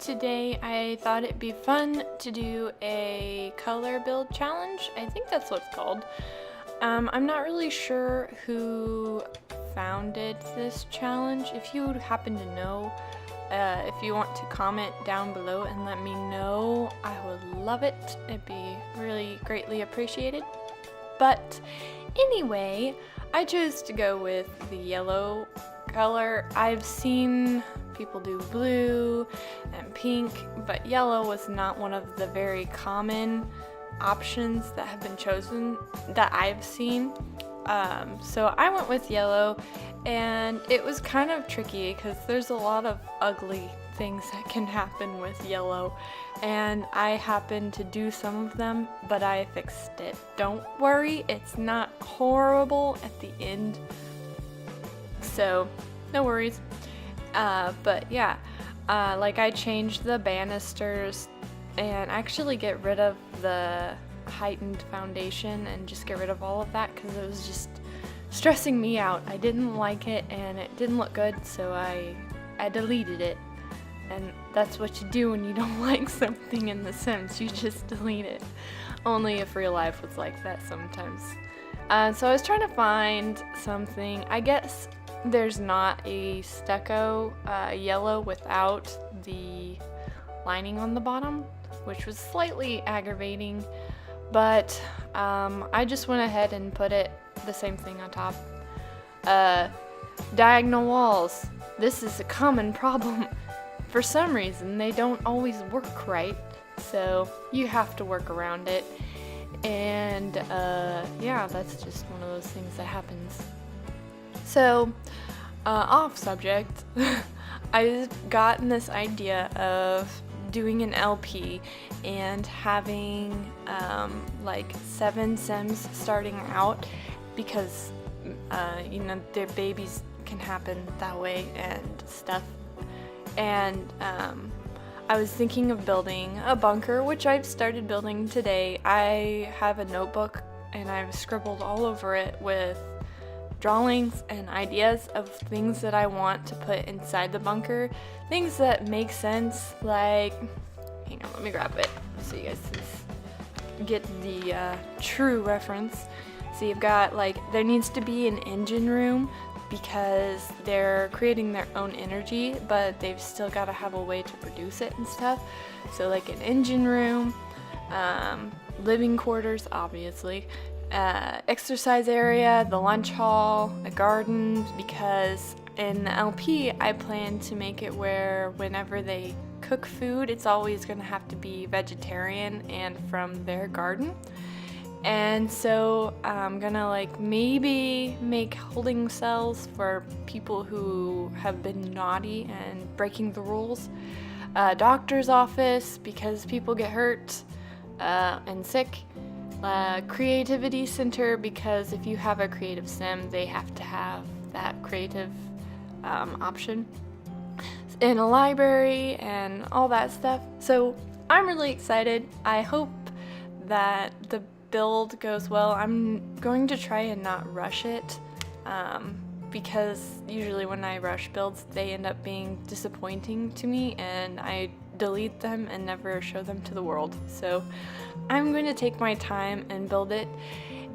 Today I thought it'd be fun to do a color build challenge. I think that's what it's called. I'm not really sure who founded this challenge. If you happen to know, if you want to comment down below and let me know, I would love it. It'd be really greatly appreciated. But anyway, I chose to go with the yellow color. I've seen people do blue and pink, but yellow was not one of the very common options that have been chosen that I've seen. So I went with yellow, and it was kind of tricky because there's a lot of ugly things that can happen with yellow, and I happened to do some of them, but I fixed it. Don't worry, it's not horrible at the end, so no worries. But yeah, like I changed the banisters and actually get rid of the heightened foundation and just get rid of all of that because it was just stressing me out. I didn't like it and it didn't look good, so I deleted it. And that's what you do when you don't like something in The Sims, you just delete it. Only if real life was like that sometimes. So I was trying to find something. I guess there's not a stucco yellow without the lining on the bottom, which was slightly aggravating, but I just went ahead and put it the same thing on top. Diagonal walls. This is a common problem. For some reason, they don't always work right, so you have to work around it. And yeah, that's just one of those things that happens. So, off subject, I've gotten this idea of doing an LP and having like 7 Sims starting out because you know, their babies can happen that way and stuff. And I was thinking of building a bunker, which I've started building today. I have a notebook and I've scribbled all over it with drawings and ideas of things that I want to put inside the bunker. Things that make sense, like, hang on, let me grab it so you guys get the true reference. So you've got, like, there needs to be an engine room because they're creating their own energy, but they've still got to have a way to produce it and stuff. So like an engine room, living quarters, obviously, exercise area, the lunch hall, a garden, because in the LP I plan to make it where whenever they cook food, it's always going to have to be vegetarian and from their garden. And so I'm gonna like maybe make holding cells for people who have been naughty and breaking the rules. Doctor's office because people get hurt and sick. Creativity center because if you have a creative sim, they have to have that creative option. And a library and all that stuff. So I'm really excited. I hope that the build goes well. I'm going to try and not rush it because usually when I rush builds, they end up being disappointing to me and I delete them and never show them to the world. So I'm going to take my time and build it,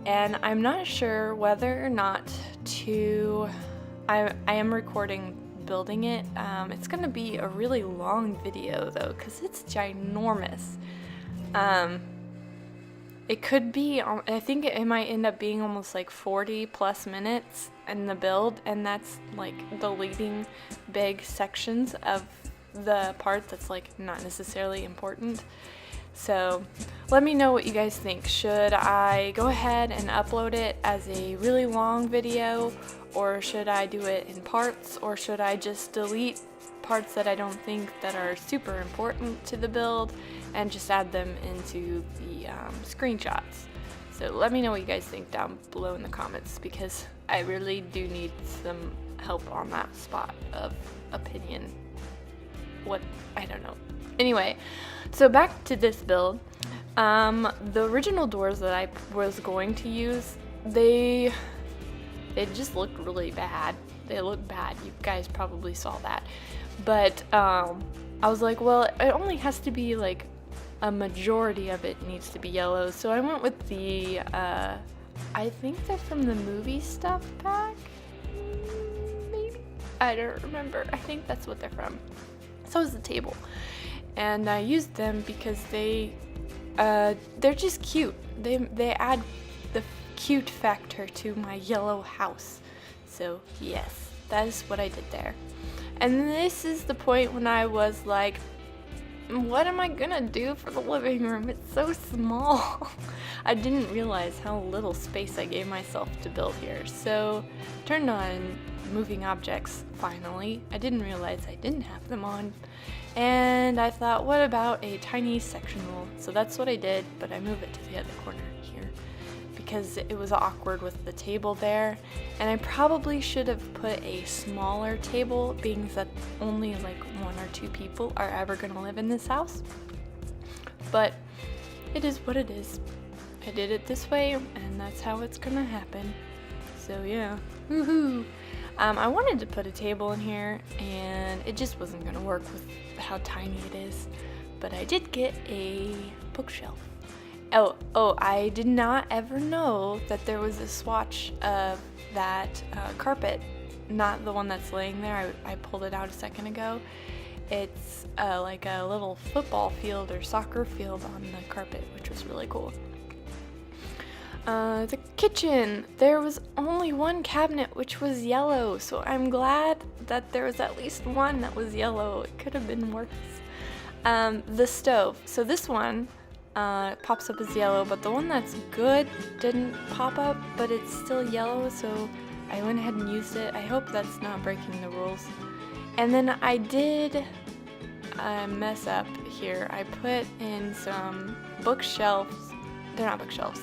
and I'm not sure whether or not to I am recording building it. It's going to be a really long video though because it's ginormous. It could be, I think it might end up being almost like 40 plus minutes in the build, and that's like the leading big sections of the part that's like not necessarily important. So let me know what you guys think. Should I go ahead and upload it as a really long video, or should I do it in parts, or should I just delete parts that I don't think that are super important to the build and just add them into the screenshots? So let me know what you guys think down below in the comments because I really do need some help on that spot of opinion. I don't know. Anyway, so back to this build. The original doors that I was going to use, they just looked really bad. They look bad. You guys probably saw that. But I was like, well, it only has to be like a majority of it needs to be yellow. So I went with the, I think they're from the movie stuff pack? Maybe? I don't remember. I think that's what they're from. So is the table. And I used them because they're just cute. They add the cute factor to my yellow house. So yes, that is what I did there. And this is the point when I was like, what am I gonna do for the living room? It's so small. I didn't realize how little space I gave myself to build here. So turned on moving objects finally. I didn't realize I didn't have them on. And I thought, what about a tiny sectional? So that's what I did, but I moved it to the other corner here because it was awkward with the table there. And I probably should have put a smaller table, being that only like 1 or 2 people are ever gonna live in this house. But it is what it is. I did it this way, and that's how it's gonna happen. So yeah, woohoo! I wanted to put a table in here, and it just wasn't gonna work with how tiny it is. But I did get a bookshelf. Oh, I did not ever know that there was a swatch of that carpet, not the one that's laying there. I pulled it out a second ago. It's like a little football field or soccer field on the carpet, which was really cool. The kitchen, there was only one cabinet which was yellow, so I'm glad that there was at least one that was yellow. It could have been worse. The stove, so this one pops up as yellow, but the one that's good didn't pop up, but it's still yellow, so I went ahead and used it. I hope that's not breaking the rules. And then I did mess up here. I put in some bookshelves. They're not bookshelves.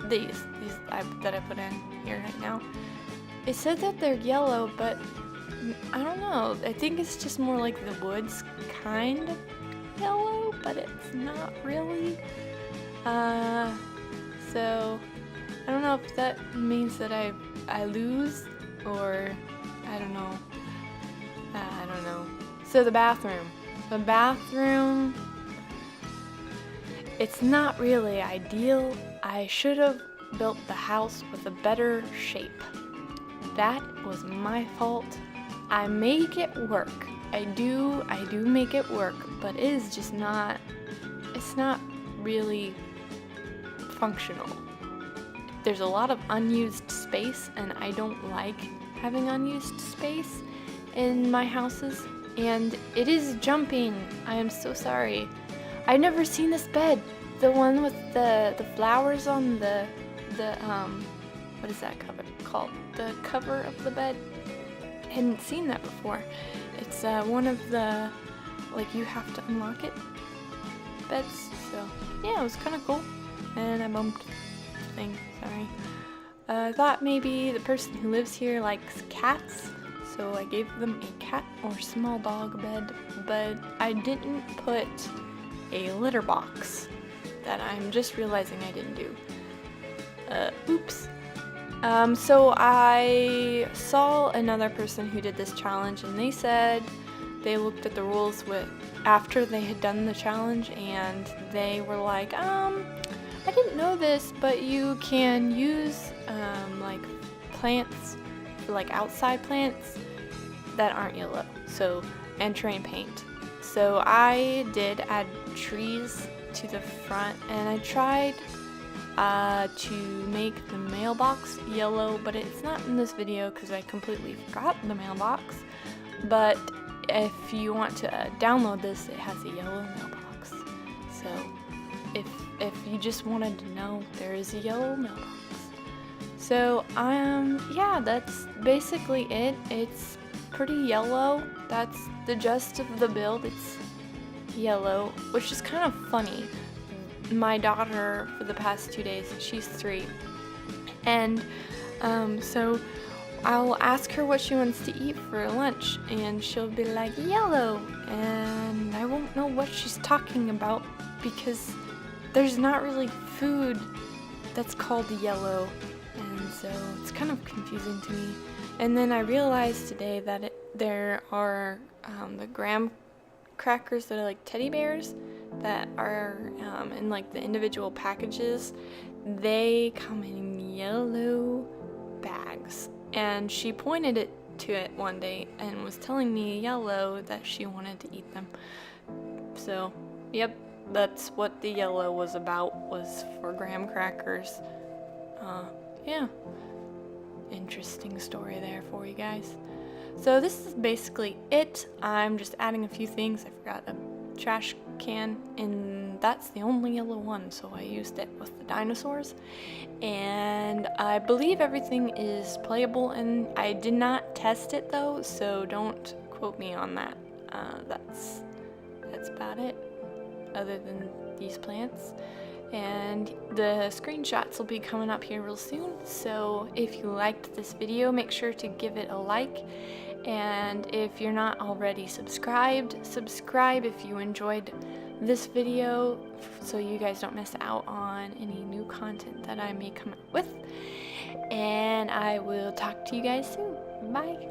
These that I put in here right now. It said that they're yellow, but I don't know. I think it's just more like the woods kind of yellow, but it's not really. So I don't know if that means that I lose, or I don't know. I don't know. So the bathroom. It's not really ideal. I should have built the house with a better shape. That was my fault. I make it work. I do make it work, but it is just not, it's not really functional. There's a lot of unused space, and I don't like having unused space in my houses, and it is jumping. I am so sorry. I've never seen this bed. The one with the flowers on the what is that cover called? The cover of the bed. I hadn't seen that before. It's one of the, like, you have to unlock it beds. So yeah, it was kind of cool. And I bumped the thing. Sorry. I thought maybe the person who lives here likes cats, so I gave them a cat or small dog bed, but I didn't put a litter box that I'm just realizing I didn't do. Oops. So I saw another person who did this challenge, and they said they looked at the rules after they had done the challenge, and they were like, I didn't know this, but you can use like plants, like outside plants that aren't yellow, so, and terrain paint. So I did add trees to the front, and I tried to make the mailbox yellow, but it's not in this video because I completely forgot the mailbox. But if you want to download this, it has a yellow mailbox. So if you just wanted to know, there is a yellow mailbox. So yeah, that's basically it. It's pretty yellow. That's the gist of the build. It's yellow, which is kind of funny. My daughter, for the past 2 days, she's 3, and so I'll ask her what she wants to eat for lunch, and she'll be like, yellow, and I won't know what she's talking about because there's not really food that's called yellow, and so it's kind of confusing to me. And then I realized today that there are the graham crackers that are like teddy bears that are in like the individual packages, they come in yellow bags. And she pointed it to it one day and was telling me yellow that she wanted to eat them. So, yep, that's what the yellow was about, was for graham crackers. Yeah, interesting story there for you guys. So this is basically it. I'm just adding a few things. I forgot a trash can, and that's the only yellow one, so I used it with the dinosaurs. And I believe everything is playable, and I did not test it though, so don't quote me on that. That's about it, other than these plants. And the screenshots will be coming up here real soon, so if you liked this video, make sure to give it a like. And if you're not already subscribed, subscribe if you enjoyed this video, so you guys don't miss out on any new content that I may come up with. And I will talk to you guys soon. Bye.